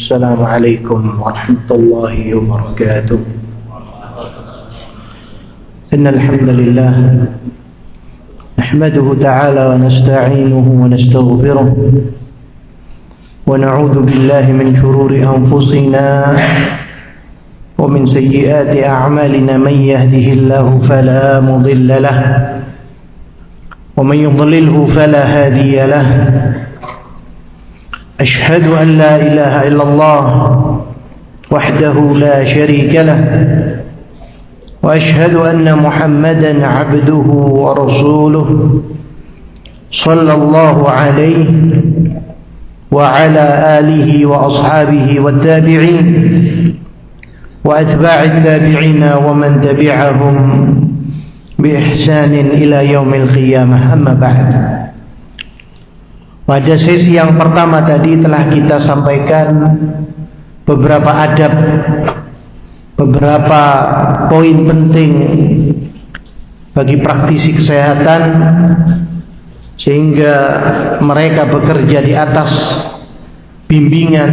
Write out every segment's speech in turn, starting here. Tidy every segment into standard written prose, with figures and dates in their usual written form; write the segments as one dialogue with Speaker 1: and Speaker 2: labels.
Speaker 1: السلام عليكم ورحمة الله وبركاته. إن الحمد لله نحمده تعالى ونستعينه ونستغفره ونعوذ بالله من شرور أنفسنا ومن سيئات أعمالنا. من يهده الله فلا مضل له ومن يضلله فلا هادي له. أشهد أن لا إله إلا الله وحده لا شريك له وأشهد أن محمدا عبده ورسوله صلى الله عليه وعلى آله وأصحابه والتابعين وأتباع التابعين ومن تبعهم بإحسان إلى يوم القيامة. أما بعد. Pada sesi yang pertama tadi telah kita sampaikan beberapa adab, beberapa poin penting bagi praktisi kesehatan sehingga mereka bekerja di atas bimbingan,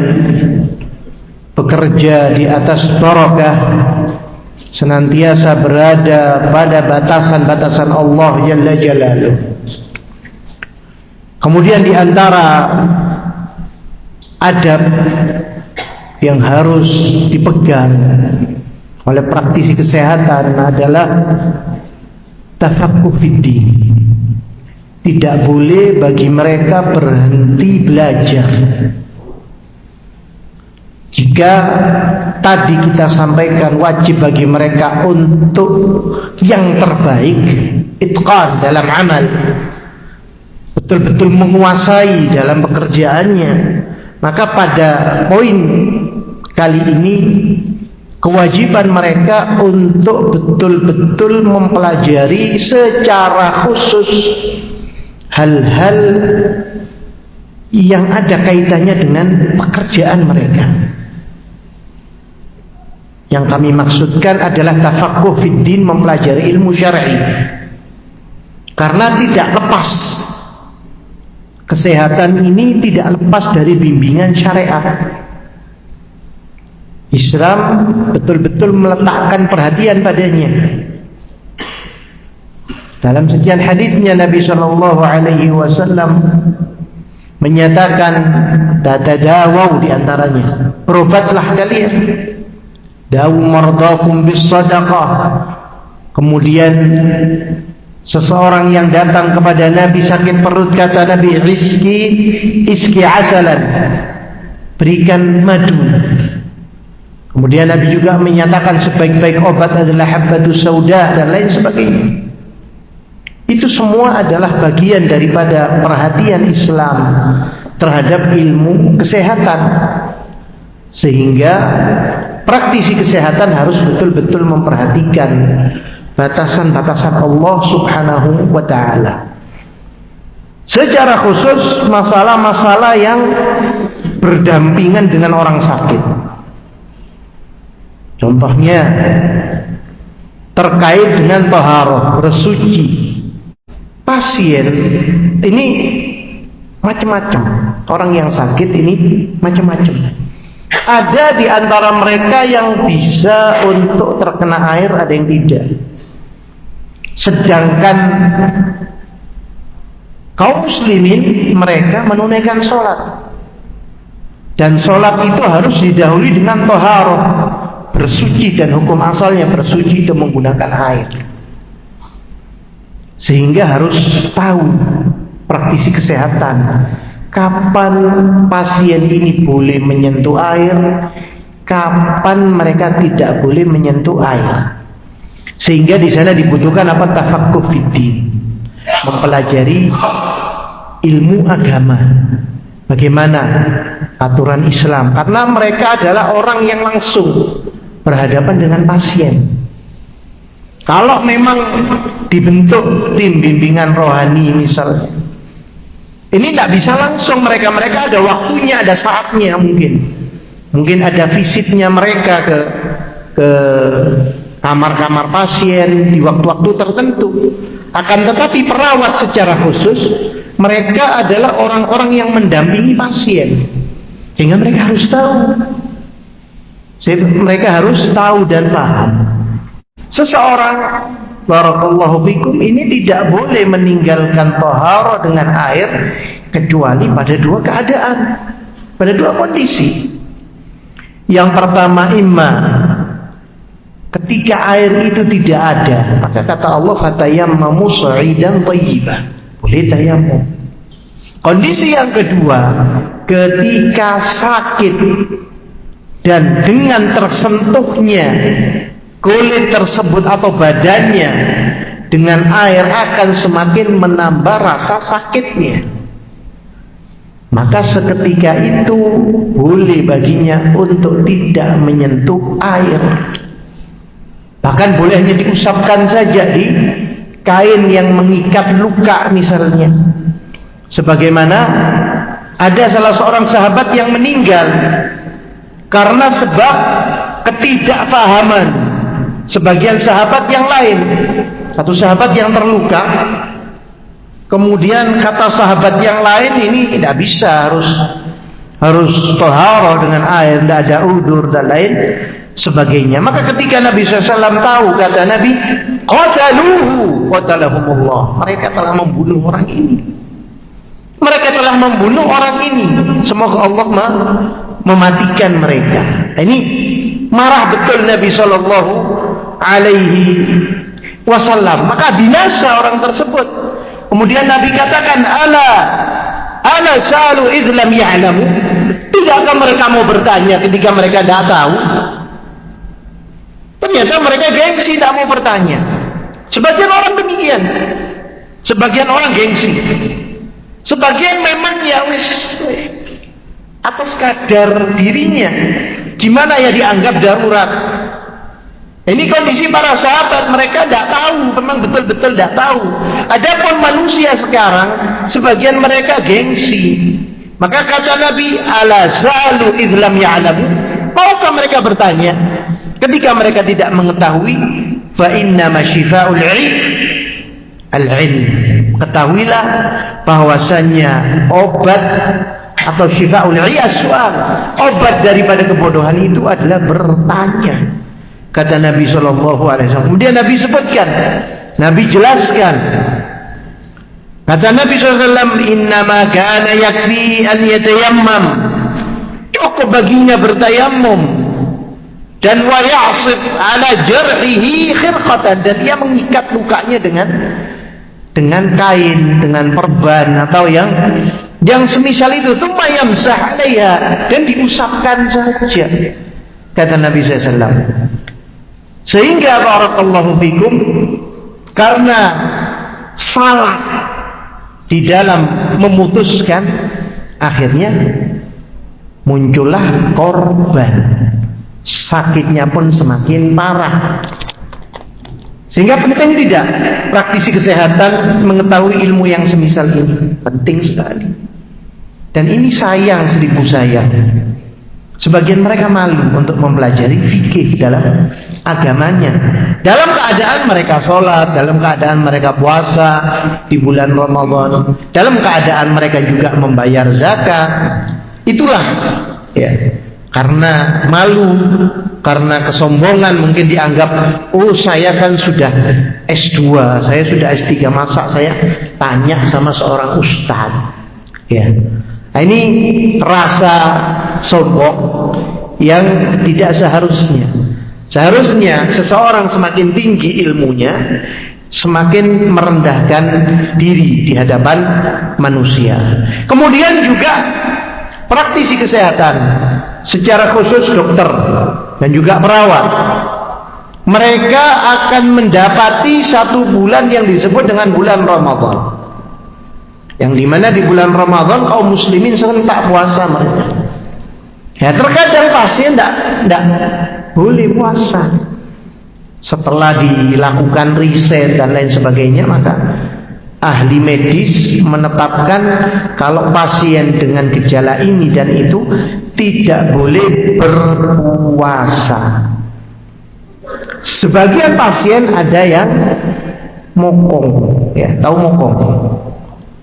Speaker 1: bekerja di atas barokah, senantiasa berada pada batasan-batasan Allah Jalla Jalaluh. Kemudian di antara adab yang harus dipegang oleh praktisi kesehatan adalah tafaqquh fiddin. Tidak boleh bagi mereka berhenti belajar. Jika tadi kita sampaikan wajib bagi mereka untuk yang terbaik, itqan dalam amal, betul-betul menguasai dalam pekerjaannya, maka pada poin kali ini kewajiban mereka untuk betul-betul mempelajari secara khusus hal-hal yang ada kaitannya dengan pekerjaan mereka. Yang kami maksudkan adalah tafaqquh fiddin, mempelajari ilmu syar'i. Karena tidak lepas, kesehatan ini tidak lepas dari bimbingan syariat. Islam betul-betul meletakkan perhatian padanya. Dalam sekian hadisnya Nabi Shallallahu Alaihi Wasallam menyatakan, tatadawaw di antaranya, berobatlah kalian, dawu mardakum bis sadaqah. Kemudian seseorang yang datang kepada Nabi sakit perut, kata Nabi, iski asalan, berikan madu. Kemudian Nabi juga menyatakan sebaik-baik obat adalah habbatus sauda dan lain sebagainya. Itu semua adalah bagian daripada perhatian Islam terhadap ilmu kesehatan, sehingga praktisi kesehatan harus betul-betul memperhatikan batasan-batasan Allah Subhanahu wa ta'ala. Secara khusus masalah-masalah yang berdampingan dengan orang sakit. Contohnya terkait dengan taharah, bersuci. Pasien ini macam-macam. Orang yang sakit ini macam-macam. Ada di antara mereka yang bisa untuk terkena air, ada yang tidak. Sedangkan kaum muslimin mereka menunaikan sholat, dan sholat itu harus didahului dengan taharah, bersuci, dan hukum asalnya bersuci itu menggunakan air. Sehingga harus tahu praktisi kesehatan kapan pasien ini boleh menyentuh air, kapan mereka tidak boleh menyentuh air. Sehingga di sana dibutuhkan apa? Tafaqquh fiddin, mempelajari ilmu agama, bagaimana aturan Islam, karena mereka adalah orang yang langsung berhadapan dengan pasien. Kalau memang dibentuk tim bimbingan rohani misalnya, ini tidak bisa langsung, mereka ada waktunya, ada saatnya, mungkin ada visitnya mereka ke kamar-kamar pasien di waktu-waktu tertentu. Akan tetapi perawat secara khusus mereka adalah orang-orang yang mendampingi pasien. Sehingga mereka harus tahu. Mereka harus tahu dan paham. Seseorang, barakallahu fikum, ini tidak boleh meninggalkan taharah dengan air kecuali pada dua keadaan, pada dua kondisi. Yang pertama, imma ketika air itu tidak ada, maka kata Allah fatayammamu sa'idan thayyiban, boleh tayammum. Kondisi yang kedua, ketika sakit dan dengan tersentuhnya kulit tersebut atau badannya dengan air akan semakin menambah rasa sakitnya, maka seketika itu boleh baginya untuk tidak menyentuh air. Bahkan boleh hanya diusapkan saja di kain yang mengikat luka misalnya. Sebagaimana ada salah seorang sahabat yang meninggal karena sebab ketidakpahaman sebagian sahabat yang lain. Satu sahabat yang terluka, kemudian kata sahabat yang lain, ini tidak bisa, harus taharah dengan air, tidak ada udzur dan lain sebagainya. Maka ketika Nabi SAW tahu, kata Nabi, qataluhu qatalahumullah, mereka telah membunuh orang ini, mereka telah membunuh orang ini, semoga Allah mematikan mereka. Ini marah betul Nabi Sallallahu Alaihi Wasallam, maka binasa orang tersebut. Kemudian Nabi katakan, ala salu idlam ya'lamu, tidakkah mereka mau bertanya ketika mereka tidak tahu? Ternyata mereka gengsi, tidak mau bertanya. Sebagian orang demikian, sebagian orang gengsi, sebagian memang ya wis atas kadar dirinya, gimana ya dianggap darurat. Ini kondisi para sahabat, mereka tidak tahu, memang betul-betul tidak tahu. Adapun manusia sekarang, sebagian mereka gengsi. Maka kata Nabi, ala sa'alu idlam ya'lamu, maukah mereka bertanya ketika mereka tidak mengetahui? Fa innama syifa'ul al-ilm, ketahuilah bahwasanya obat atau syifa'ul as-su'al, obat daripada kebodohan itu adalah bertanya. Kata Nabi SAW. Kemudian Nabi sebutkan, Nabi jelaskan, kata Nabi SAW, innama kana yakfi an yatayammam, cukup baginya bertayammum, dan wa ya'sib ala jarhihi khirqatan, dan dia mengikat lukanya dengan kain, dengan perban atau yang semisal itu, tsumma yamsah 'alaiha, dan diusapkan saja, kata Nabi SAW. Sehingga barakallahu fikum, karena salah di dalam memutuskan, akhirnya muncullah korban, sakitnya pun semakin parah. Sehingga penting tidak praktisi kesehatan mengetahui ilmu yang semisal ini, penting sekali. Dan ini sayang, seribu sayang, sebagian mereka malu untuk mempelajari fikih dalam agamanya. Dalam keadaan mereka sholat, dalam keadaan mereka puasa di bulan Ramadan, dalam keadaan mereka juga membayar zakat. Itulah ya, karena malu, karena kesombongan, mungkin dianggap, oh saya kan sudah S2, saya sudah S3, masa saya tanya sama seorang ustadz ya. Nah, ini rasa sombong yang tidak seharusnya. Seharusnya seseorang semakin tinggi ilmunya, semakin merendahkan diri di hadapan manusia. Kemudian juga praktisi kesehatan, secara khusus dokter dan juga perawat, mereka akan mendapati satu bulan yang disebut dengan bulan Ramadan, yang dimana di bulan Ramadan kaum muslimin serentak puasa mereka. Ya, terkadang pasien tidak boleh puasa. Setelah dilakukan riset dan lain sebagainya, maka ahli medis menetapkan kalau pasien dengan gejala ini dan itu tidak boleh berpuasa. Sebagian pasien ada yang mokong, ya, tahu mokong?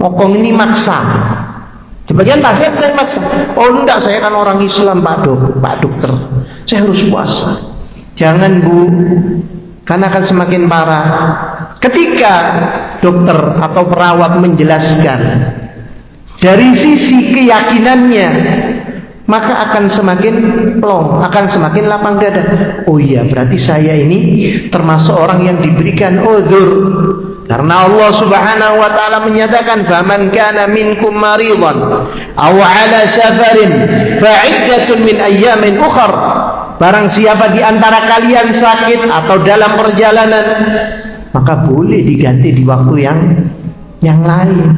Speaker 1: Mokong ini maksa. Sebagian pasien saya maksa, oh enggak, saya kan orang Islam Pak Dokter, saya harus puasa. Jangan Bu, karena akan semakin parah. Ketika dokter atau perawat menjelaskan dari sisi keyakinannya, maka akan semakin plong, akan semakin lapang dada. Oh iya, berarti saya ini termasuk orang yang diberikan udzur. Karena Allah Subhanahu wa taala menyatakan, "Faman kana minkum maridan aw 'ala safarin fa'iddatun min ayyamin ukhar." Barang siapa di antara kalian sakit atau dalam perjalanan, maka boleh diganti di waktu yang lain.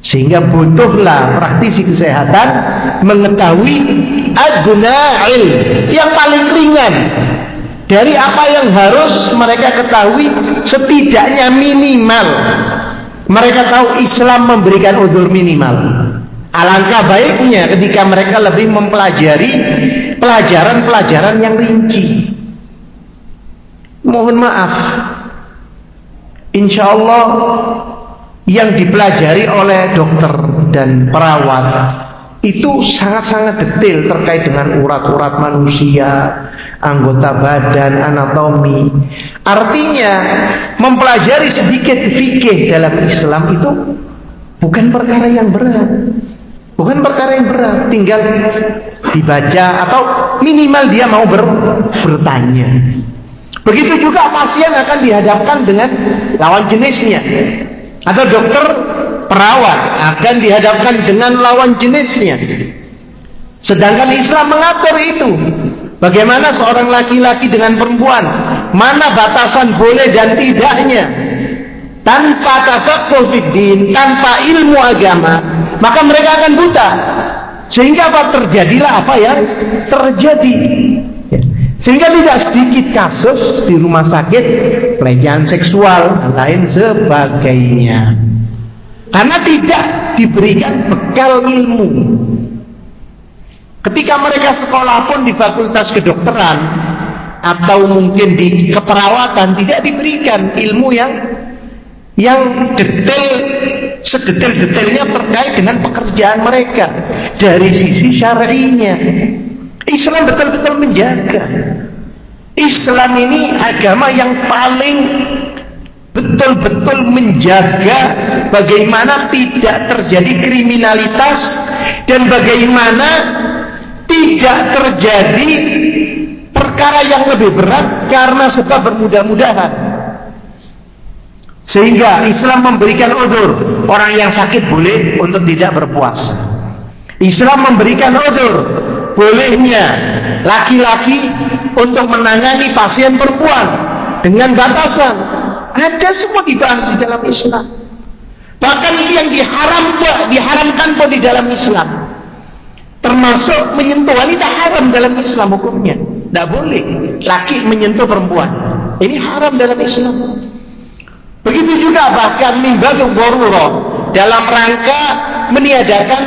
Speaker 1: Sehingga butuhlah praktisi kesehatan mengetahui adna ilm, yang paling ringan dari apa yang harus mereka ketahui, setidaknya minimal mereka tahu Islam memberikan udzur minimal. Alangkah baiknya ketika mereka lebih mempelajari pelajaran-pelajaran yang rinci. Mohon maaf, insya Allah yang dipelajari oleh dokter dan perawat itu sangat-sangat detail terkait dengan urat-urat manusia, anggota badan, anatomi. Artinya mempelajari sedikit fikih dalam Islam itu bukan perkara yang berat. Bukan perkara yang berat, tinggal dibaca atau minimal dia mau bertanya. Begitu juga pasien akan dihadapkan dengan lawan jenisnya, atau dokter perawat akan dihadapkan dengan lawan jenisnya. Sedangkan Islam mengatur itu. Bagaimana seorang laki-laki dengan perempuan, mana batasan boleh dan tidaknya. Tanpa tafaqquh fiddin, tanpa ilmu agama, maka mereka akan buta. Sehingga terjadilah apa yang terjadi. Sehingga tidak sedikit kasus di rumah sakit pelecehan seksual dan lain sebagainya, karena tidak diberikan bekal ilmu. Ketika mereka sekolah pun di fakultas kedokteran atau mungkin di keperawatan, tidak diberikan ilmu yang detail, sedetail-detailnya terkait dengan pekerjaan mereka dari sisi syar'inya. Islam betul-betul menjaga. Islam ini agama yang paling betul-betul menjaga bagaimana tidak terjadi kriminalitas dan bagaimana tidak terjadi perkara yang lebih berat karena sebab bermudah-mudahan. Sehingga Islam memberikan udzur, orang yang sakit boleh untuk tidak berpuasa. Islam memberikan udzur, bolehnya laki-laki untuk menangani pasien perempuan dengan batasan. Ada semua dibahas di dalam Islam. Bahkan yang diharamkan pun di dalam Islam. Termasuk menyentuh wanita haram dalam Islam hukumnya. Tidak boleh laki menyentuh perempuan. Ini haram dalam Islam. Begitu juga bahkan mimbatul darurah, dalam rangka meniadakan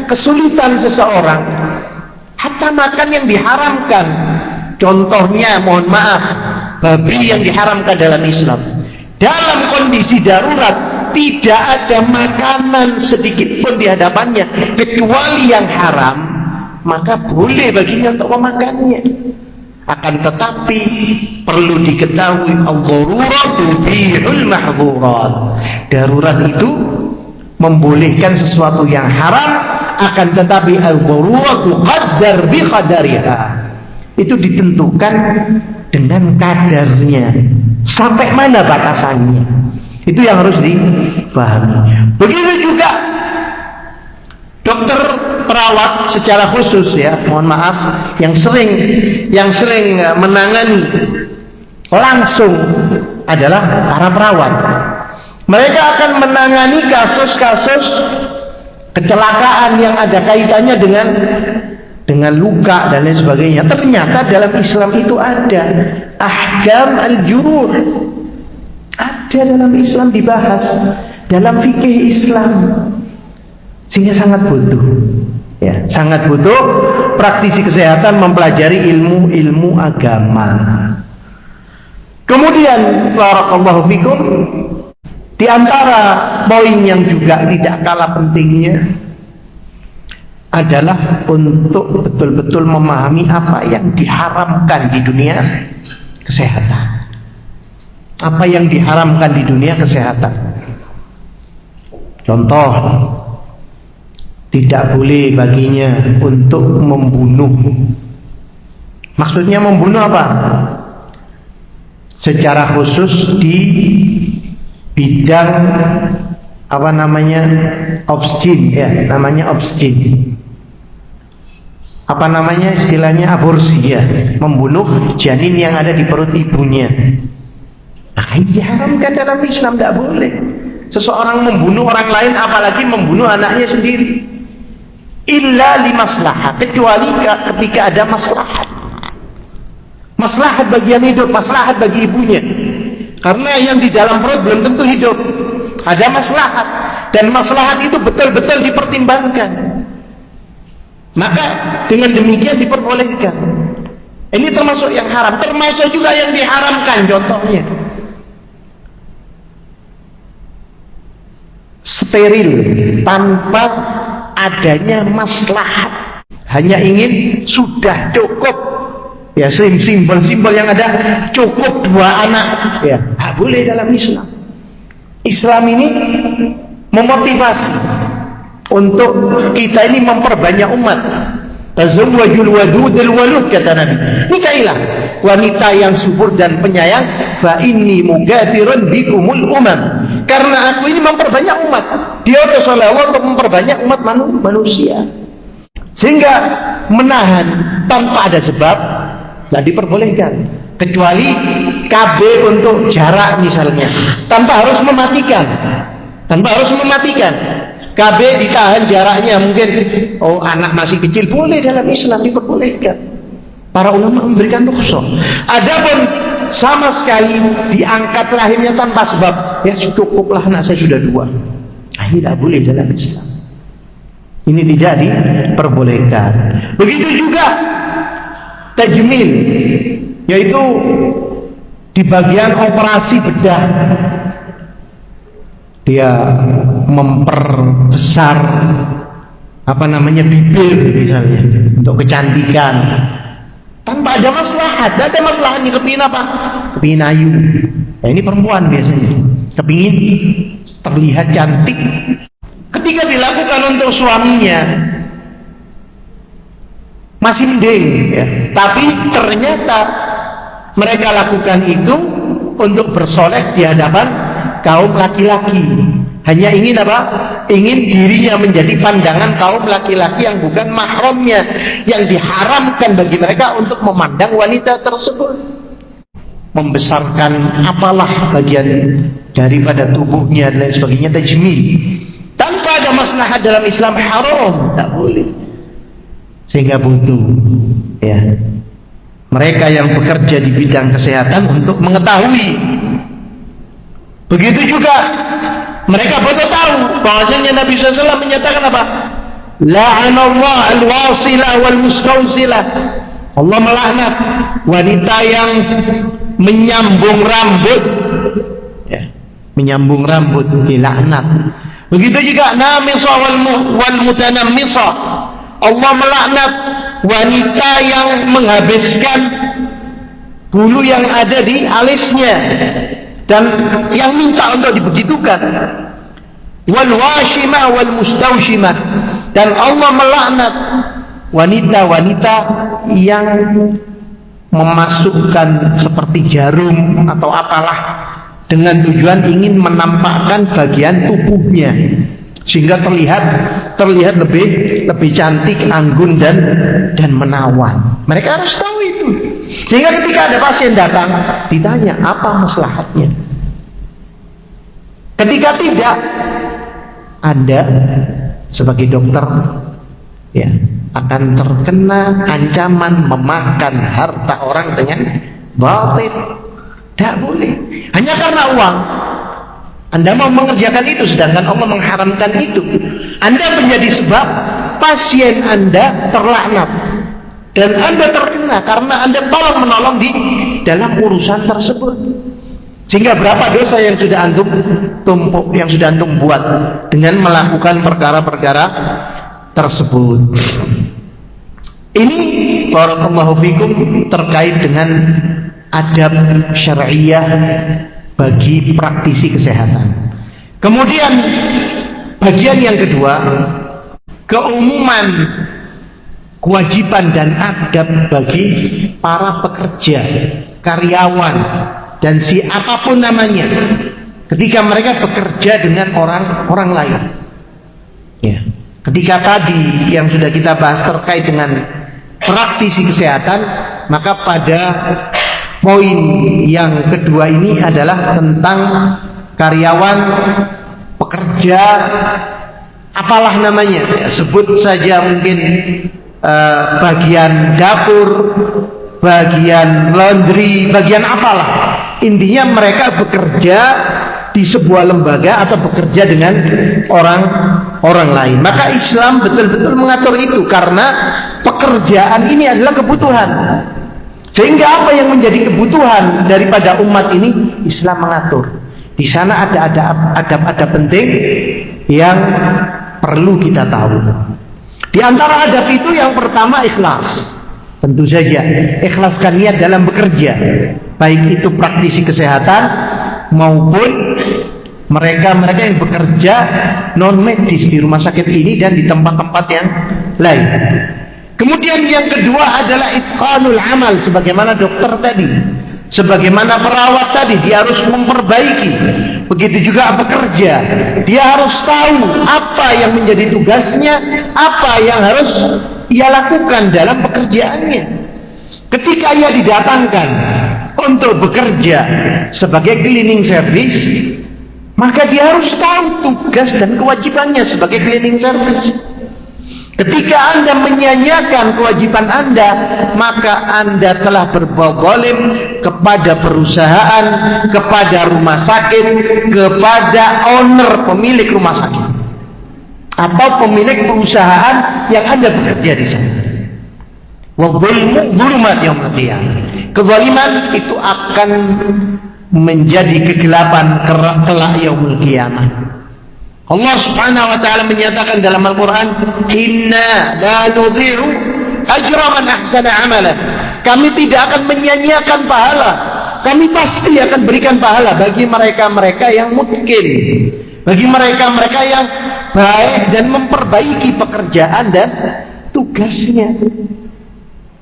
Speaker 1: kesulitan seseorang. Hatta makan yang diharamkan, contohnya mohon maaf, babi yang diharamkan dalam Islam. Dalam kondisi darurat tidak ada makanan sedikit pun di hadapannya kecuali yang haram, maka boleh baginya untuk memakannya. Akan tetapi perlu diketahui ad-daruratu tubihul mahdzurat. Darurat itu membolehkan sesuatu yang haram, akan tetapi al-daruratu qaddar bi qadariha. Itu ditentukan dengan kadarnya. Sampai mana batasannya? Itu yang harus dipahami. Begitu juga dokter perawat secara khusus, ya, mohon maaf, yang sering menangani langsung adalah para perawat. Mereka akan menangani kasus-kasus kecelakaan yang ada kaitannya dengan luka dan lain sebagainya. Ternyata dalam Islam itu ada ahkam al-juruh. Ada dalam Islam, dibahas dalam fikih Islam. Sehingga sangat butuh, ya, sangat butuh praktisi kesehatan mempelajari ilmu agama. Kemudian barakallahu fikum, di antara poin yang juga tidak kalah pentingnya adalah untuk betul-betul memahami apa yang diharamkan di dunia kesehatan. Apa yang diharamkan di dunia kesehatan. Contoh, tidak boleh baginya untuk membunuh. Maksudnya membunuh apa? Secara khusus di bidang apa namanya, obscen, ya, namanya obscen. Apa namanya istilahnya, aborsi, ya, membunuh janin yang ada di perut ibunya. Nah, ini diharamkan dalam Islam, tidak boleh. Seseorang membunuh orang lain, apalagi membunuh anaknya sendiri. Illa limaslahah, kecuali ketika ada maslahat. Maslahat bagi yang hidup, maslahat bagi ibunya. Karena yang di dalam perut belum tentu hidup. Ada maslahat, dan maslahat itu betul-betul dipertimbangkan. Maka dengan demikian diperbolehkan. Ini termasuk yang haram, termasuk juga yang diharamkan. Contohnya, steril tanpa adanya maslahat, hanya ingin sudah cukup, ya, simbol-simbol yang ada, cukup 2 anak, ya, tak boleh dalam Islam. Islam ini memotivasi untuk kita ini memperbanyak umat. Tazawwajul wadudul walud, kata Nabi. Nikahilah wanita yang subur dan penyayang, fa inni mugatirun bikumul umam. Karena aku ini memperbanyak umat. Dia oleh Allah untuk memperbanyak umat manusia. Sehingga menahan tanpa ada sebab tidak diperbolehkan. Kecuali KB untuk jarak misalnya, tanpa harus mematikan. KB ditahan jaraknya, mungkin anak masih kecil, boleh dalam Islam, diperbolehkan. Para ulama memberikan rukhsah. Adapun sama sekali diangkat lahirnya tanpa sebab, ya cukuplah anak saya sudah 2. Nah, ini tidak boleh dalam Islam. Ini tidak diperbolehkan. Begitu juga tajmil, yaitu di bagian operasi bedah, dia memperbesar apa namanya bibir misalnya untuk kecantikan tanpa ada maslahat. Ada maslahatnya, kepingin apa? Kepingin ayu. Nah, ini perempuan biasanya kepingin terlihat cantik. Ketika dilakukan untuk suaminya masih mending, ya. Tapi ternyata mereka lakukan itu untuk bersolek di hadapan kaum laki-laki. Hanya ingin apa? Ingin dirinya menjadi pandangan kaum laki-laki yang bukan mahramnya, yang diharamkan bagi mereka untuk memandang wanita tersebut. Membesarkan apalah bagian daripada tubuhnya dan lain sebagainya, tajmil. Tanpa ada maslahat dalam Islam, haram, tak boleh. Sehingga butuh, ya, mereka yang bekerja di bidang kesehatan untuk mengetahui. Begitu juga mereka butuh tahu bahwasanya Nabi SAW menyatakan apa? La'anallah al-wasilah wal mustawsilah. Allah melaknat wanita yang menyambung rambut, ya, menyambung rambut, dilaknat. Begitu juga namisah wal mutanammisa. Allah melaknat wanita yang menghabiskan bulu yang ada di alisnya dan yang minta untuk dibegitukan. Wal washimah wal mustawshimah. Dan Allah melaknat wanita-wanita yang memasukkan seperti jarum atau apalah dengan tujuan ingin menampakkan bagian tubuhnya sehingga terlihat lebih cantik, anggun dan menawan. Mereka harus tahu itu. Sehingga ketika ada pasien datang, ditanya apa maslahatnya. Ketika tidak, Anda sebagai dokter, ya, akan terkena ancaman memakan harta orang dengan batil. Tidak boleh. Hanya karena uang Anda mau mengerjakan itu, sedangkan Allah mengharamkan itu. Anda menjadi sebab pasien Anda terlaknat dan Anda terkena karena Anda tolong menolong di dalam urusan tersebut. Sehingga berapa dosa yang sudah antum tumpuk, yang sudah antum buat dengan melakukan perkara-perkara tersebut. Ini barakallahu fikum terkait dengan adab syariah bagi praktisi kesehatan. Kemudian bagian yang kedua, keumuman kewajiban dan adab bagi para pekerja, karyawan, dan siapapun namanya ketika mereka bekerja dengan orang lain. Ya. Ketika tadi yang sudah kita bahas terkait dengan praktisi kesehatan, maka pada poin yang kedua ini adalah tentang karyawan, pekerja, apalah namanya, ya, sebut saja mungkin bagian dapur, bagian laundry, bagian apalah. Intinya mereka bekerja di sebuah lembaga atau bekerja dengan orang lain. Maka Islam betul-betul mengatur itu karena pekerjaan ini adalah kebutuhan. Sehingga apa yang menjadi kebutuhan daripada umat ini Islam mengatur. Di sana ada adab-adab penting yang perlu kita tahu. Di antara adab itu yang pertama ikhlas. Tentu saja ikhlaskan niat dalam bekerja, baik itu praktisi kesehatan maupun mereka yang bekerja non medis di rumah sakit ini dan di tempat-tempat yang lain. Kemudian yang kedua adalah itqanul amal, sebagaimana dokter tadi, sebagaimana perawat tadi, dia harus memperbaiki. Begitu juga pekerja, dia harus tahu apa yang menjadi tugasnya, apa yang harus ia lakukan dalam pekerjaannya. Ketika ia didatangkan untuk bekerja sebagai cleaning service, maka dia harus tahu tugas dan kewajibannya sebagai cleaning service. Ketika Anda menyanyiakan kewajiban Anda, maka Anda telah berbuat zalim kepada perusahaan, kepada rumah sakit, kepada owner, pemilik rumah sakit, atau pemilik perusahaan yang Anda bekerja di sana. Wa dzulumat yaumil qiyamah. Kezaliman itu akan menjadi kegelapan kelak yaumul qiyamah. Allah Subhanahu wa taala menyatakan dalam Al-Qur'an, "Inna la nudhi'u ajra man ahsana 'amalan." Kami tidak akan menyia-nyiakan pahala. Kami pasti akan berikan pahala bagi mereka-mereka yang mungkin, bagi mereka-mereka yang baik dan memperbaiki pekerjaan dan tugasnya.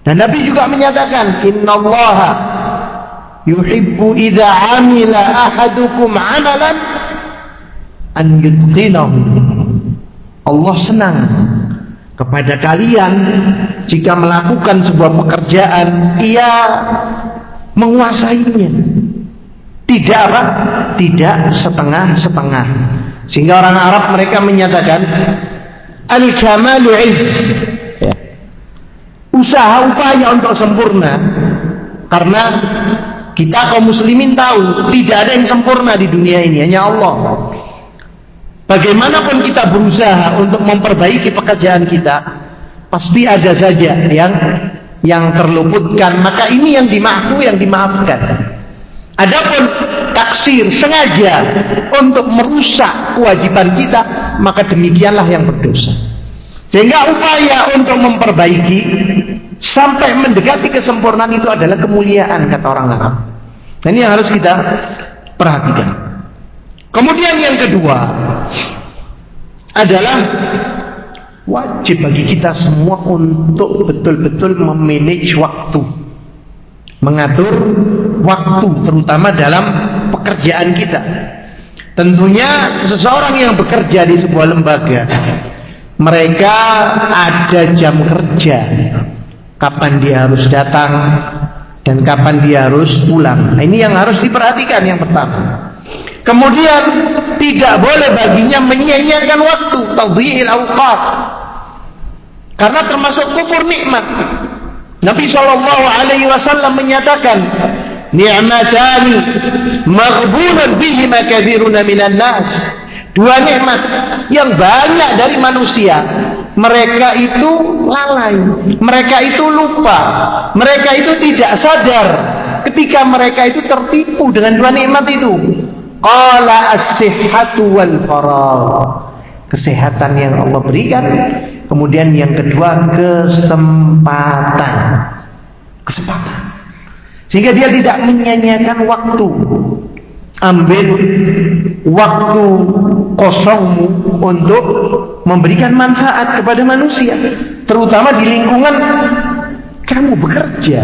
Speaker 1: Dan Nabi juga menyatakan, "Innallaha yuhibbu idza 'amila ahadukum 'amalan an yutqinahu." Allah senang kepada kalian jika melakukan sebuah pekerjaan ia menguasainya, tidak apa? Tidak setengah-setengah. Sehingga orang Arab mereka menyatakan al-kamalu 'izz, ya. Usaha upaya untuk sempurna, karena kita kaum muslimin tahu tidak ada yang sempurna di dunia ini, hanya Allah. Bagaimanapun kita berusaha untuk memperbaiki pekerjaan kita, pasti ada saja yang terluputkan. Maka ini yang dimaafkan. Adapun taksir sengaja untuk merusak kewajiban kita, maka demikianlah yang berdosa. Sehingga upaya untuk memperbaiki sampai mendekati kesempurnaan itu adalah kemuliaan, kata orang Arab. Dan ini yang harus kita perhatikan. Kemudian yang kedua adalah wajib bagi kita semua untuk betul-betul memanage waktu, mengatur waktu, terutama dalam pekerjaan kita. Tentunya seseorang yang bekerja di sebuah lembaga, mereka ada jam kerja, kapan dia harus datang dan kapan dia harus pulang. Nah, ini yang harus diperhatikan yang pertama. Kemudian tidak boleh baginya menyia-nyiakan waktu, tadhi'il awqat, karena termasuk kufur nikmat. Nabi SAW menyatakan, ni'matani maghbunun bihima katsirun minan nas. Dua nikmat yang banyak dari manusia, mereka itu lalai, mereka itu lupa, mereka itu tidak sadar ketika mereka itu tertipu dengan dua nikmat itu. Qala as-sihhatu wal faragh, kesehatan yang Allah berikan, Kemudian yang kedua, kesempatan. Sehingga dia tidak menyia-nyiakan waktu. Ambil waktu kosongmu untuk memberikan manfaat kepada manusia, terutama di lingkungan kamu bekerja.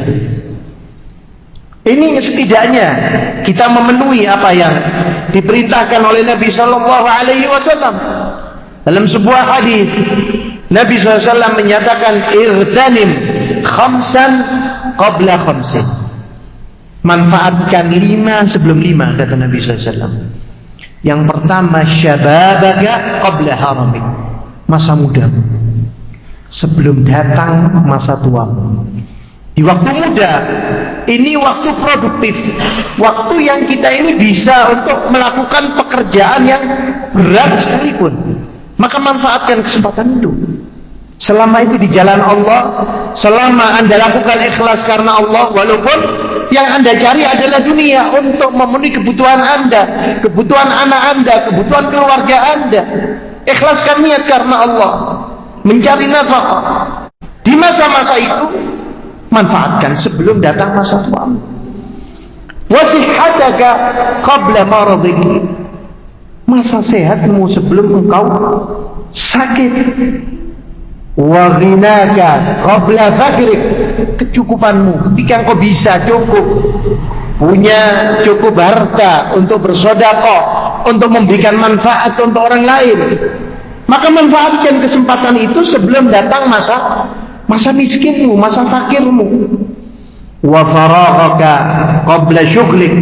Speaker 1: Ini setidaknya kita memenuhi apa yang diperintahkan oleh Nabi Shallallahu Alaihi Wasallam dalam sebuah hadis. Nabi SAW menyatakan, "Irtanim khamsan qabla khamsin." Manfaatkan 5 sebelum 5, kata Nabi SAW. Yang pertama, syababaka qabla haramik, masa mudamu sebelum datang masa tuamu. Di waktu muda ini waktu produktif, waktu yang kita ini bisa untuk melakukan pekerjaan yang berat sekalipun, maka manfaatkan kesempatan itu. Selama itu di jalan Allah, selama Anda lakukan ikhlas karena Allah, walaupun yang Anda cari adalah dunia untuk memenuhi kebutuhan Anda, kebutuhan anak Anda, kebutuhan keluarga Anda, ikhlaskan niat karena Allah, mencari nafkah. Di masa-masa itu manfaatkan sebelum datang masa tuamu. Wasihhataka qabla maradik, masa sehatmu sebelum engkau sakit. Wa ghinaka qabla faqrik, kecukupanmu ketika engkau bisa cukup, punya cukup harta untuk bersedekah, untuk memberikan manfaat untuk orang lain, maka manfaatkan kesempatan itu sebelum datang masa miskinmu, masa fakirmu. Wa faraghaka qabla syughlik,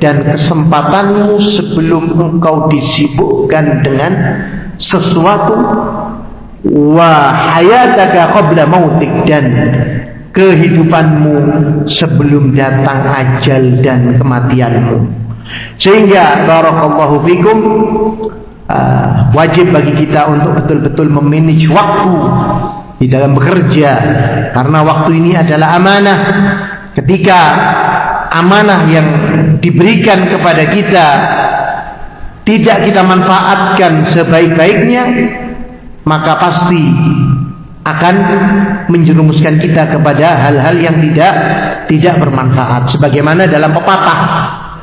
Speaker 1: dan kesempatanmu sebelum engkau disibukkan dengan sesuatu. Wa hayataka qabla mautik, dan kehidupanmu sebelum datang ajal dan kematianmu. Sehingga barakallahu fikum, wajib bagi kita untuk betul-betul memanage waktu di dalam bekerja, karena waktu ini adalah amanah. Ketika amanah yang diberikan kepada kita tidak kita manfaatkan sebaik-baiknya, maka pasti akan menjerumuskan kita kepada hal-hal yang tidak bermanfaat. Sebagaimana dalam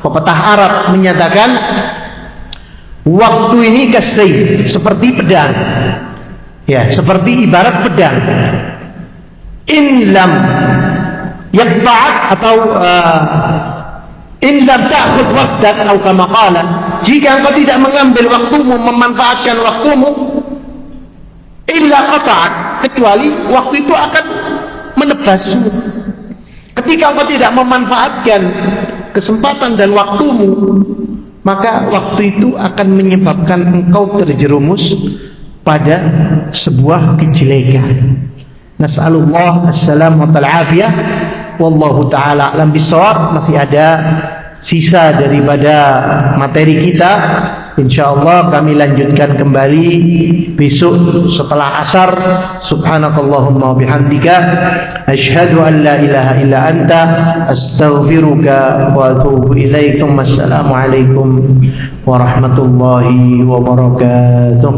Speaker 1: pepatah Arab menyatakan, waktu ini kasih seperti pedang, ya, seperti ibarat pedang. In lam yaqta'ak, atau in lam ta'khudh waqtak, atau kama qala, jika engkau tidak mengambil waktumu, memanfaatkan waktumu, illa qata'ak, kecuali waktu itu akan menebasmu. Ketika engkau tidak memanfaatkan kesempatan dan waktumu, maka waktu itu akan menyebabkan engkau terjerumus pada sebuah kejelekan. Nas'alullah as-salamah wal afiyah. Wallahu ta'ala a'lam bissawab. Masih ada sisa daripada materi kita. Insyaallah kami lanjutkan kembali besok setelah asar. Subhanakallahumma wa bihamdika asyhadu an la ilaha illa anta astaghfiruka wa atubu ilaik. Assalamu alaikum warahmatullahi wabarakatuh.